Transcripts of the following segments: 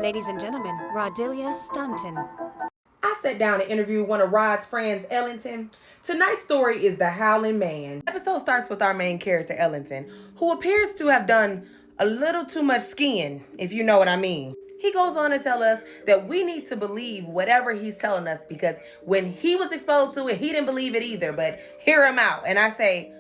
Ladies and gentlemen, Rodilia Stanton. I sat down to interview one of Rod's friends, Ellington. Tonight's story is The Howling Man. The episode starts with our main character, Ellington, who appears to have done a little too much skiing, if you know what I mean. He goes on to tell us that we need to believe whatever he's telling us because when he was exposed to it, he didn't believe it either, but hear him out. And I say,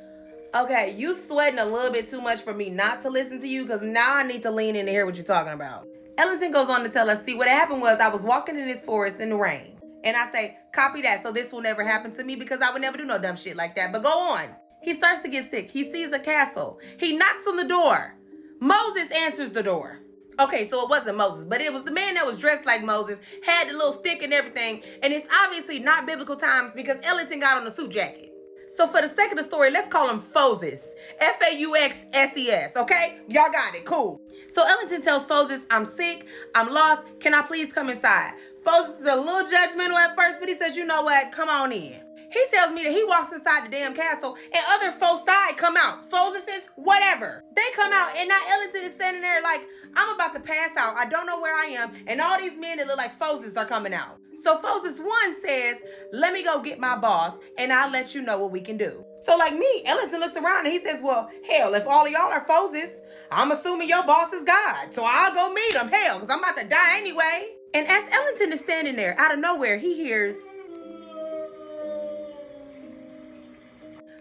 okay, you sweating a little bit too much for me not to listen to you because now I need to lean in to hear what you're talking about. Ellington goes on to tell us, see, what happened was I was walking in this forest in the rain. And I say, copy that, so this will never happen to me because I would never do no dumb shit like that. But go on. He starts to get sick. He sees a castle. He knocks on the door. Moses answers the door. Okay, so it wasn't Moses, but it was the man that was dressed like Moses, had the little stick and everything. And it's obviously not biblical times because Ellington got on a suit jacket. So for the sake of the story, let's call him Foses. Fauxses, okay? Y'all got it, cool. So Ellington tells Foses, I'm sick, I'm lost, can I please come inside? Foses is a little judgmental at first, but he says, you know what, come on in. He tells me that he walks inside the damn castle and other foci come out. Foses says, whatever. They come out and now Ellington is standing there like, I'm about to pass out, I don't know where I am, and all these men that look like Foses are coming out. So Foses 1 says, let me go get my boss and I'll let you know what we can do. So like me, Ellington looks around and he says, well, hell, if all of y'all are Foses, I'm assuming your boss is God. So I'll go meet him, hell, because I'm about to die anyway. And as Ellington is standing there, out of nowhere, he hears.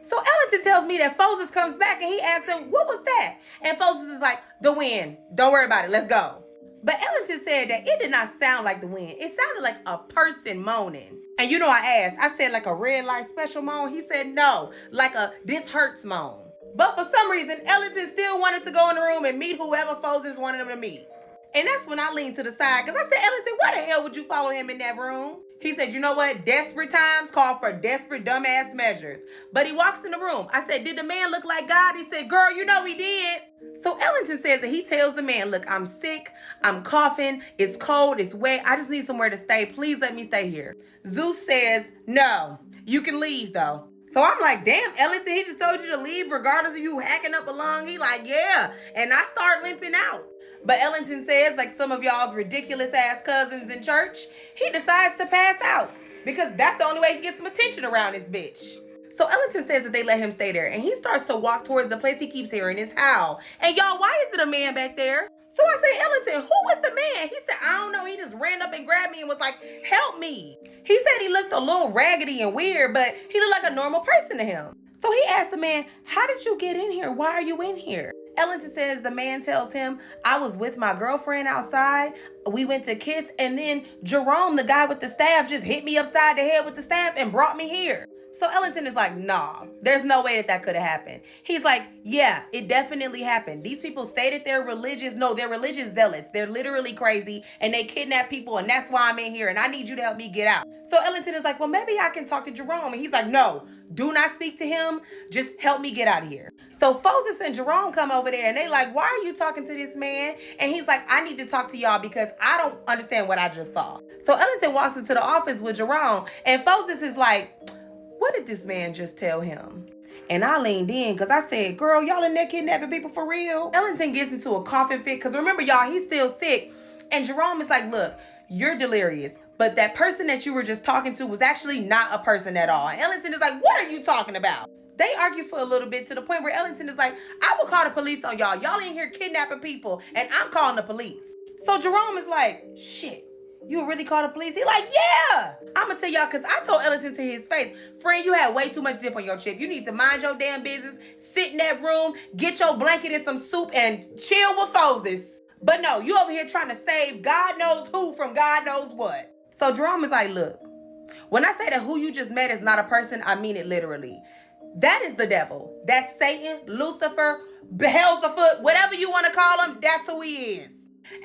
So Ellington tells me that Foses comes back and he asks him, what was that? And Foses is like, the wind. Don't worry about it. Let's go. But Ellington said that it did not sound like the wind. It sounded like a person moaning. And you know, I asked, I said like a red light special moan. He said no, like a this hurts moan. But for some reason, Ellington still wanted to go in the room and meet whoever Foses wanted him to meet. And that's when I leaned to the side because I said, Ellington, why the hell would you follow him in that room? He said, you know what? Desperate times call for desperate dumbass measures. But he walks in the room. I said, did the man look like God? He said, girl, you know he did. So Ellington says that he tells the man, look, I'm sick, I'm coughing, it's cold, it's wet, I just need somewhere to stay. Please let me stay here. Zeus says, no, you can leave though. So I'm like, damn, Ellington, he just told you to leave regardless of you hacking up a lung. He like, yeah. And I start limping out. But Ellington says, like some of y'all's ridiculous ass cousins in church, he decides to pass out because that's the only way he can get some attention around this bitch. So Ellington says that they let him stay there and he starts to walk towards the place he keeps hearing his howl. And y'all, why is it a man back there? So I say, Ellington, who was the man? He said, I don't know. He just ran up and grabbed me and was like, help me. He said he looked a little raggedy and weird, but he looked like a normal person to him. So he asked the man, how did you get in here? Why are you in here? Ellington says the man tells him, I was with my girlfriend outside. We went to kiss and then Jerome, the guy with the staff, just hit me upside the head with the staff and brought me here. So Ellington is like, nah, there's no way that could have happened. He's like, yeah, it definitely happened. These people say that they're religious. No, they're religious zealots. They're literally crazy and they kidnap people and that's why I'm in here and I need you to help me get out. So Ellington is like, well, maybe I can talk to Jerome. And he's like, no, do not speak to him. Just help me get out of here. So Foses and Jerome come over there and they like, why are you talking to this man? And he's like, I need to talk to y'all because I don't understand what I just saw. So Ellington walks into the office with Jerome and Foses is like, what did this man just tell him? And I leaned in because I said, girl, y'all in there kidnapping people for real? Ellington gets into a coughing fit because remember, y'all, he's still sick. And Jerome is like, look, you're delirious. But that person that you were just talking to was actually not a person at all. And Ellington is like, what are you talking about? They argue for a little bit to the point where Ellington is like, I will call the police on y'all. Y'all in here kidnapping people and I'm calling the police. So Jerome is like, shit. You would really call the police? He like, yeah. I'm gonna tell y'all, because I told Ellington to his face, friend, you had way too much dip on your chip. You need to mind your damn business, sit in that room, get your blanket and some soup, and chill with Foses. But no, you over here trying to save God knows who from God knows what. So Jerome is like, look, when I say that who you just met is not a person, I mean it literally. That is the devil. That's Satan, Lucifer, Beelzebub, whatever you want to call him, that's who he is.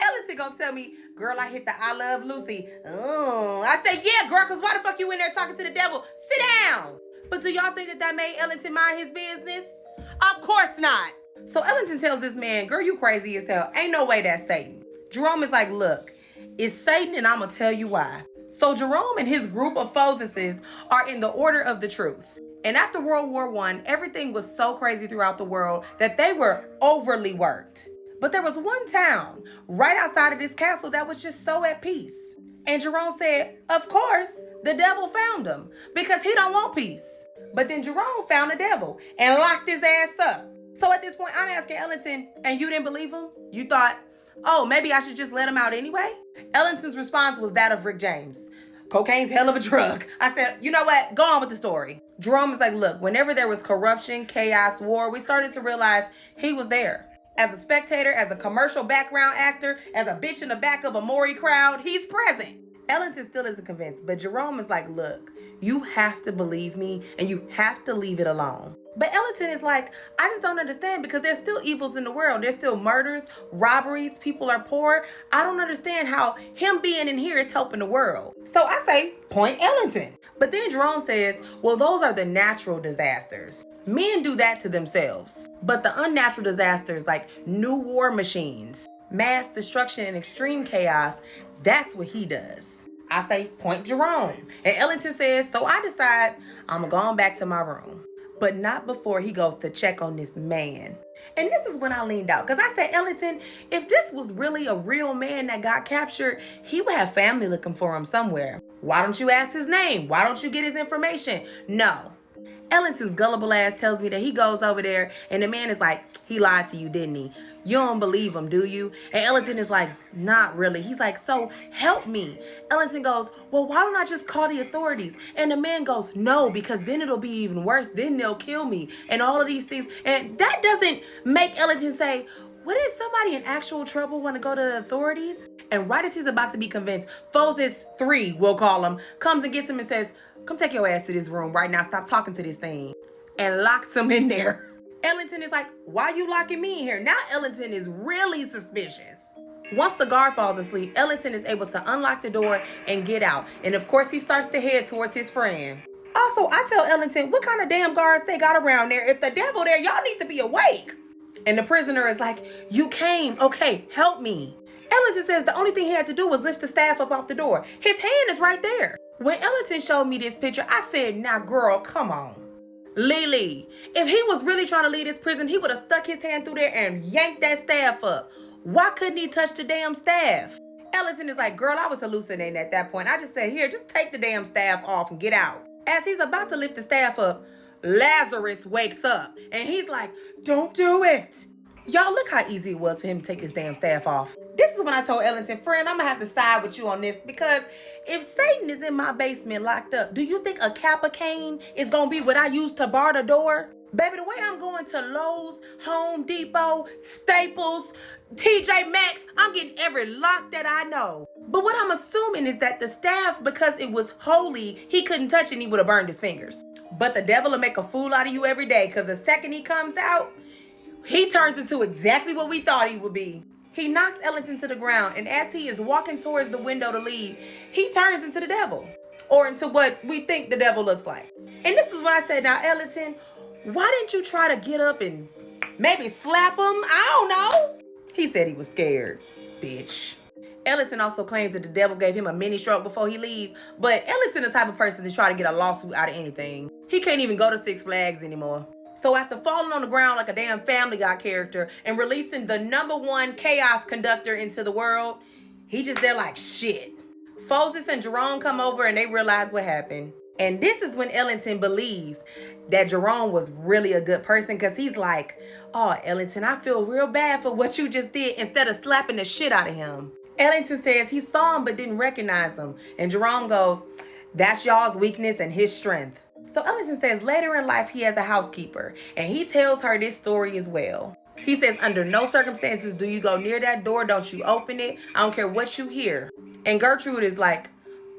Ellington gonna tell me, girl, I hit the I love Lucy. I said, yeah, girl, because why the fuck you in there talking to the devil? Sit down. But do y'all think that made Ellington mind his business? Of course not. So Ellington tells this man, girl, you crazy as hell. Ain't no way that's Satan. Jerome is like, look, it's Satan and I'm going to tell you why. So Jerome and his group of Foseses are in the order of the truth. And after World War I, everything was so crazy throughout the world that they were overly worked. But there was one town right outside of this castle that was just so at peace. And Jerome said, of course, the devil found him because he don't want peace. But then Jerome found the devil and locked his ass up. So at this point, I'm asking Ellington, and you didn't believe him? You thought, oh, maybe I should just let him out anyway? Ellington's response was that of Rick James. Cocaine's hell of a drug. I said, you know what? Go on with the story. Jerome was like, look, whenever there was corruption, chaos, war, we started to realize he was there. As a spectator, as a commercial background actor, as a bitch in the back of a Maury crowd, he's present. Ellington still isn't convinced, but Jerome is like, look, you have to believe me and you have to leave it alone. But Ellington is like, I just don't understand because there's still evils in the world. There's still murders, robberies, people are poor. I don't understand how him being in here is helping the world. So I say, point Ellington. But then Jerome says, well, those are the natural disasters. Men do that to themselves. But the unnatural disasters like new war machines, mass destruction and extreme chaos, that's what he does. I say, point Jerome. And Ellington says, so I decide I'm going back to my room. But not before he goes to check on this man. And this is when I leaned out. Because I said, Ellington, if this was really a real man that got captured, he would have family looking for him somewhere. Why don't you ask his name? Why don't you get his information? No. Ellington's gullible ass tells me that he goes over there and the man is like, he lied to you, didn't he? You don't believe him, do you? And Ellington is like, not really. He's like, so help me. Ellington goes, well, why don't I just call the authorities? And the man goes, no, because then it'll be even worse. Then they'll kill me and all of these things. And that doesn't make Ellington say, what if somebody in actual trouble want to go to the authorities? And right as he's about to be convinced, Foses 3, we'll call him, comes and gets him and says, come take your ass to this room right now. Stop talking to this thing. And locks him in there. Ellington is like, why are you locking me in here? Now Ellington is really suspicious. Once the guard falls asleep, Ellington is able to unlock the door and get out. And of course, he starts to head towards his friend. Also, I tell Ellington, what kind of damn guards they got around there? If the devil there, y'all need to be awake. And the prisoner is like, you came. Okay, help me. Ellington says the only thing he had to do was lift the staff up off the door. His hand is right there. When Ellington showed me this picture, I said, now girl, come on. Lily, if he was really trying to leave this prison, he would have stuck his hand through there and yanked that staff up. Why couldn't he touch the damn staff? Ellington is like, girl, I was hallucinating at that point. I just said, here, just take the damn staff off and get out. As he's about to lift the staff up, Lazarus wakes up and he's like, don't do it. Y'all, look how easy it was for him to take this damn staff off. This is when I told Ellington, friend, I'm gonna have to side with you on this because if Satan is in my basement locked up, do you think a Kappa cane is gonna be what I use to bar the door? Baby, the way I'm going to Lowe's, Home Depot, Staples, TJ Maxx, I'm getting every lock that I know. But what I'm assuming is that the staff, because it was holy, he couldn't touch it and he would have burned his fingers. But the devil will make a fool out of you every day because the second he comes out, he turns into exactly what we thought he would be. He knocks Ellington to the ground, and as he is walking towards the window to leave, he turns into the devil, or into what we think the devil looks like. And this is what I said, now, Ellington, why didn't you try to get up and maybe slap him? I don't know. He said he was scared, bitch. Ellington also claims that the devil gave him a mini stroke before he leave, but Ellington the type of person to try to get a lawsuit out of anything. He can't even go to Six Flags anymore. So after falling on the ground like a damn Family Guy character and releasing the #1 chaos conductor into the world, he just there like shit. Foses and Jerome come over and they realize what happened. And this is when Ellington believes that Jerome was really a good person because he's like, oh, Ellington, I feel real bad for what you just did, instead of slapping the shit out of him. Ellington says he saw him but didn't recognize him. And Jerome goes, that's y'all's weakness and his strength. So Ellington says later in life he has a housekeeper and he tells her this story as well. He says, under no circumstances do you go near that door. Don't you open it. I don't care what you hear. And Gertrude is like,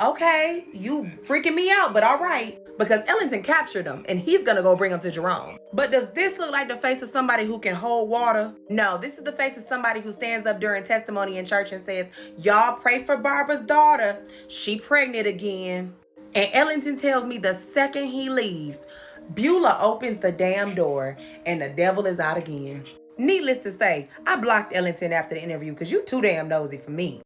okay, you freaking me out, but all right. Because Ellington captured him and he's gonna go bring him to Jerome. But does this look like the face of somebody who can hold water? No, this is the face of somebody who stands up during testimony in church and says, y'all pray for Barbara's daughter. She pregnant again. And Ellington tells me the second he leaves, Beulah opens the damn door and the devil is out again. Needless to say, I blocked Ellington after the interview because you too damn nosy for me.